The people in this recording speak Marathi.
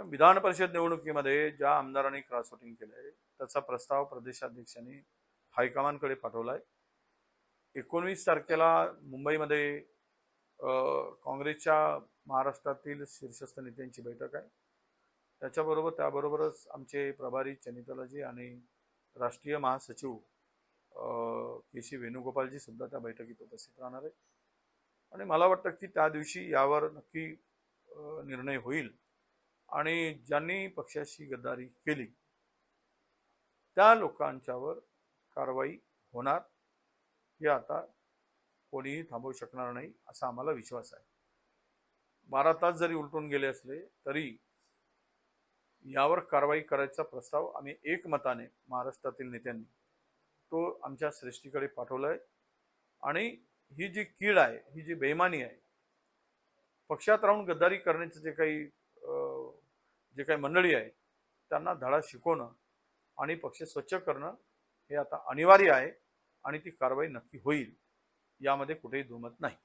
विधान परिषद निवडणुकीमध्ये ज्या आमदारांनी क्रॉस वोटिंग केलंय त्याचा प्रस्ताव प्रदेशाध्यक्षांनी हायकमांडकडे पाठवलाय। 19 तारखेला मुंबईमध्ये काँग्रेसच्या महाराष्ट्रातील शीर्षस्थ नेत्यांची बैठक आहे। त्याबरोबरच आमचे प्रभारी चनितलाजी आणि राष्ट्रीय महासचिव के.सी. वेणुगोपालजी सुद्धा त्या बैठकीत उपस्थित राहणार आहेत आणि मला वाटतं की त्या दिवशी यावर नक्की निर्णय होईल आणि ज्यांनी पक्षाशी गद्दारी केली त्या लोकांच्यावर कारवाई होणार हे आता कोणीही थांबवू शकणार नाही असा आम्हाला विश्वास आहे। 12 तास जरी उलटून गेले असले तरी यावर कारवाई करायचा प्रस्ताव आम्ही एकमताने महाराष्ट्रातील नेत्यांनी तो आमच्या श्रेष्ठीकडे पाठवलाय आणि ही जी कीड आहे, ही जी बेईमानी आहे, पक्षात राहून गद्दारी करण्याचे जे काही मंडळी आहे त्यांना धडा शिकवणं आणि पक्ष स्वच्छ करणं हे आता अनिवार्य आहे आणि ती कारवाई नक्की होईल यामध्ये कुठेही दुमत नाही।